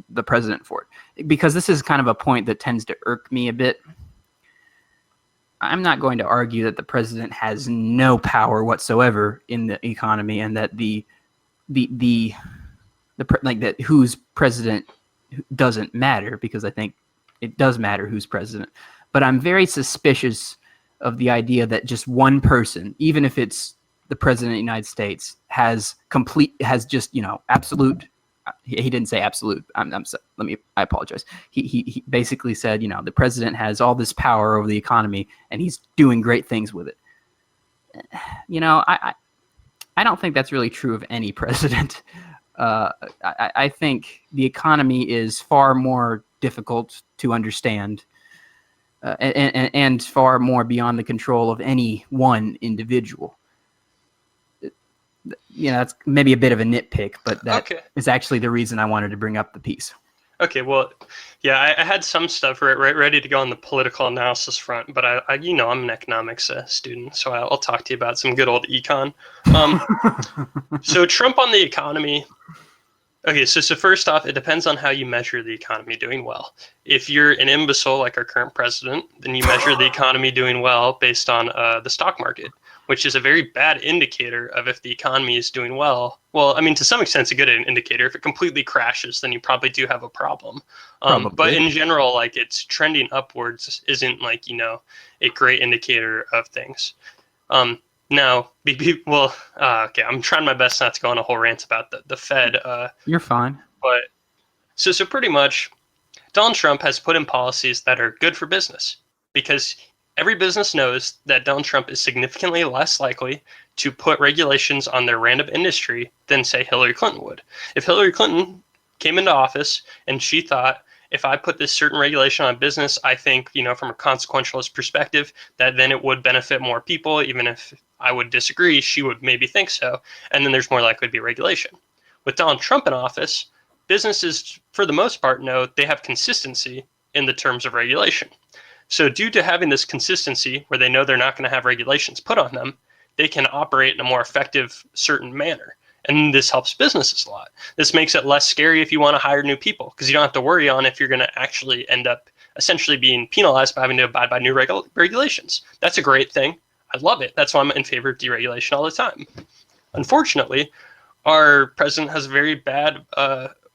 the president for it. Because this is kind of a point that tends to irk me a bit. I'm not going to argue that the president has no power whatsoever in the economy, and that that who's president doesn't matter, because I think it does matter who's president. But I'm very suspicious of the idea that just one person, even if it's the president of the United States, has just absolute. He didn't say absolute. I apologize. He basically said, the president has all this power over the economy and he's doing great things with it. I don't think that's really true of any president. I think the economy is far more difficult to understand, and far more beyond the control of any one individual. That's maybe a bit of a nitpick, but that Okay. is actually the reason I wanted to bring up the piece. Okay, well, yeah, I had some stuff ready to go on the political analysis front, but I'm an economics student, so I'll talk to you about some good old econ. Um, so Trump on the economy. Okay, so first off, it depends on how you measure the economy doing well. If you're an imbecile like our current president, then you measure the economy doing well based on the stock market, which is a very bad indicator of if the economy is doing well. Well, I mean, to some extent, it's a good indicator. If it completely crashes, then you probably do have a problem. But Probably. in general, like it's trending upwards isn't like, a great indicator of things. Now, okay, I'm trying my best not to go on a whole rant about the Fed. You're fine. But so pretty much, Donald Trump has put in policies that are good for business because every business knows that Donald Trump is significantly less likely to put regulations on their random industry than, say, Hillary Clinton would. If Hillary Clinton came into office and she thought, if I put this certain regulation on business, I think, from a consequentialist perspective, that then it would benefit more people, even if I would disagree, she would maybe think so. And then there's more likely to be regulation. With Donald Trump in office, businesses, for the most part, know they have consistency in the terms of regulation. So due to having this consistency where they know they're not going to have regulations put on them, they can operate in a more effective, certain manner. And this helps businesses a lot. This makes it less scary if you want to hire new people because you don't have to worry on if you're going to actually end up essentially being penalized by having to abide by new regulations. That's a great thing. I love it. That's why I'm in favor of deregulation all the time. Unfortunately, our president has a very bad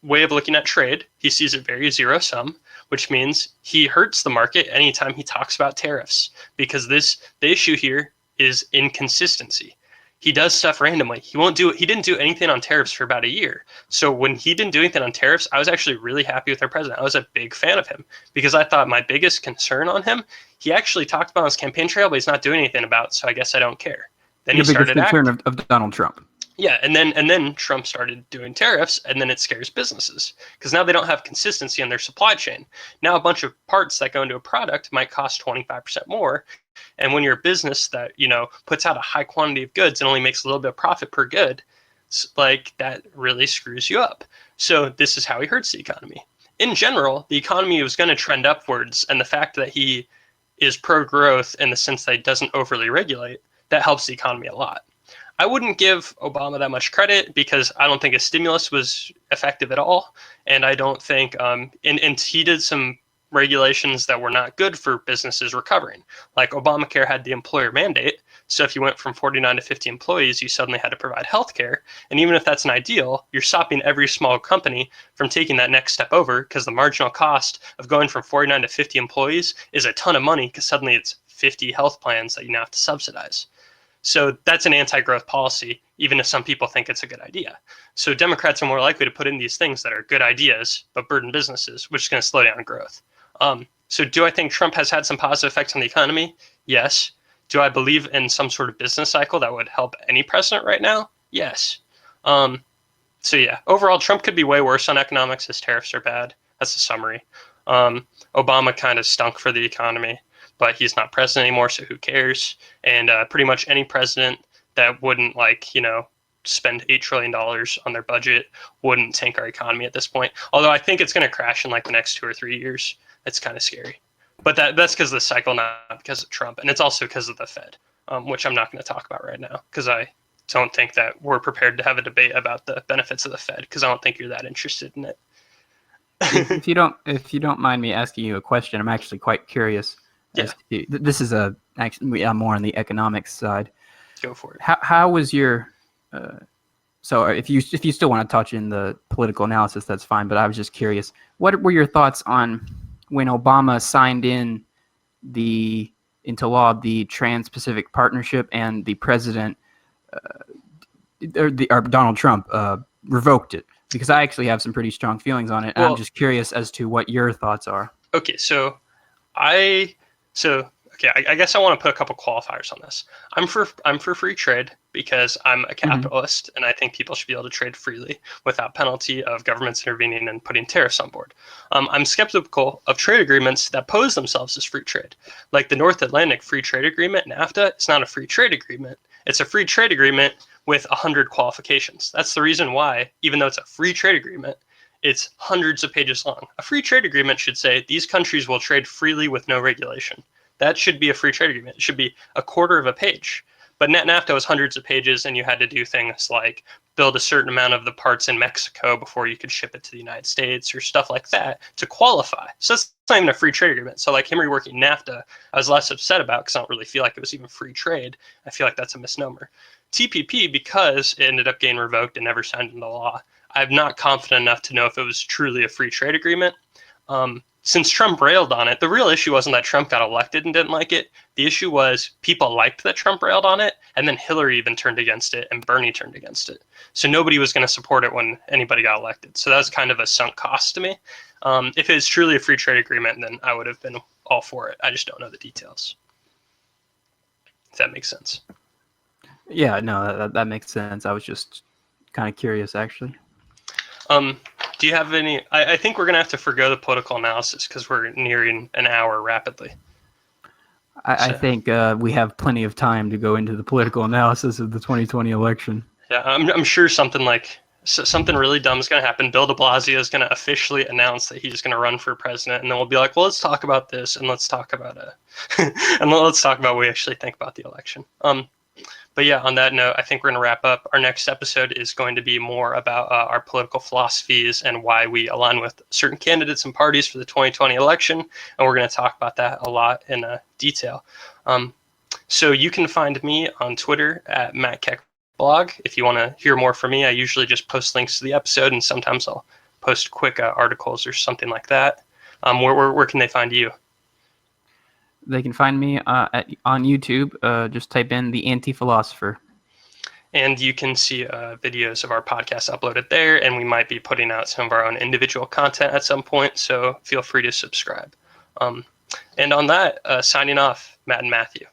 way of looking at trade. He sees it very zero sum, which means he hurts the market anytime he talks about tariffs because the issue here is inconsistency. He does stuff randomly. He didn't do anything on tariffs for about a year. So when he didn't do anything on tariffs, I was actually really happy with our president. I was a big fan of him because I thought my biggest concern on him, he actually talked about on his campaign trail, but he's not doing anything about it, so I guess I don't care. Then Your he biggest started concern acting. of Donald Trump. Yeah, and then Trump started doing tariffs, and then it scares businesses because now they don't have consistency in their supply chain. Now a bunch of parts that go into a product might cost 25% more, and when you're a business that puts out a high quantity of goods and only makes a little bit of profit per good, like that really screws you up. So this is how he hurts the economy. In general, the economy was going to trend upwards, and the fact that he is pro-growth in the sense that he doesn't overly regulate, that helps the economy a lot. I wouldn't give Obama that much credit because I don't think his stimulus was effective at all, and I don't think and he did some regulations that were not good for businesses recovering. Like Obamacare had the employer mandate, so if you went from 49 to 50 employees, you suddenly had to provide health care, and even if that's an ideal, you're stopping every small company from taking that next step over because the marginal cost of going from 49 to 50 employees is a ton of money because suddenly it's 50 health plans that you now have to subsidize. So that's an anti-growth policy, even if some people think it's a good idea. So Democrats are more likely to put in these things that are good ideas, but burden businesses, which is going to slow down growth. So do I think Trump has had some positive effects on the economy? Yes. Do I believe in some sort of business cycle that would help any president right now? Yes. So yeah, overall, Trump could be way worse on economics. His tariffs are bad. That's a summary. Obama kind of stunk for the economy, but he's not president anymore, so who cares? And pretty much any president that wouldn't spend $8 trillion on their budget wouldn't tank our economy at this point. Although I think it's going to crash in like the next 2 or 3 years. It's kind of scary. But that's because of the cycle, not because of Trump. And it's also because of the Fed, which I'm not going to talk about right now because I don't think that we're prepared to have a debate about the benefits of the Fed because I don't think you're that interested in it. if you don't mind me asking you a question, I'm actually quite curious. Yeah. This is actually more on the economics side. Go for it. How was your so if you still want to touch in the political analysis, that's fine. But I was just curious, what were your thoughts on when Obama signed into law the Trans-Pacific Partnership and the president or Donald Trump revoked it? Because I actually have some pretty strong feelings on it. And I'm just curious as to what your thoughts are. Okay, so okay, I guess I want to put a couple qualifiers on this. I'm for free trade because I'm a capitalist and I think people should be able to trade freely without penalty of governments intervening and putting tariffs on board. I'm skeptical of trade agreements that pose themselves as free trade. Like the North Atlantic Free Trade Agreement, NAFTA, it's not a free trade agreement. It's a free trade agreement with 100 qualifications. That's the reason why, even though it's a free trade agreement, it's hundreds of pages long. A free trade agreement should say these countries will trade freely with no regulation. That should be a free trade agreement. It should be a quarter of a page. But NAFTA was hundreds of pages, and you had to do things like build a certain amount of the parts in Mexico before you could ship it to the United States or stuff like that to qualify. So it's not even a free trade agreement. So like him reworking NAFTA, I was less upset about because I don't really feel like it was even free trade. I feel like that's a misnomer. TPP, because it ended up getting revoked and never signed into law, I'm not confident enough to know if it was truly a free trade agreement. Since Trump railed on it, the real issue wasn't that Trump got elected and didn't like it. The issue was people liked that Trump railed on it, and then Hillary even turned against it, and Bernie turned against it. So nobody was going to support it when anybody got elected. So that was kind of a sunk cost to me. If it's truly a free trade agreement, then I would have been all for it. I just don't know the details. If that makes sense. Yeah, no, that makes sense. I was just kind of curious, actually. Do you have any? I think we're going to have to forgo the political analysis because we're nearing an hour rapidly. I think we have plenty of time to go into the political analysis of the 2020 election. Yeah, I'm sure something really dumb is going to happen. Bill de Blasio is going to officially announce that he's going to run for president, and then we'll be like, well, let's talk about this, and let's talk about and let's talk about what we actually think about the election. But yeah, on that note, I think we're going to wrap up. Our next episode is going to be more about our political philosophies and why we align with certain candidates and parties for the 2020 election. And we're going to talk about that a lot in detail. So you can find me on Twitter at MattKeckBlog. If you want to hear more from me, I usually just post links to the episode, and sometimes I'll post quick articles or something like that. Where can they find you? They can find me on YouTube. Just type in The Anti-Philosopher. And you can see videos of our podcast uploaded there, and we might be putting out some of our own individual content at some point, so feel free to subscribe. And on that, signing off, Matt and Matthew.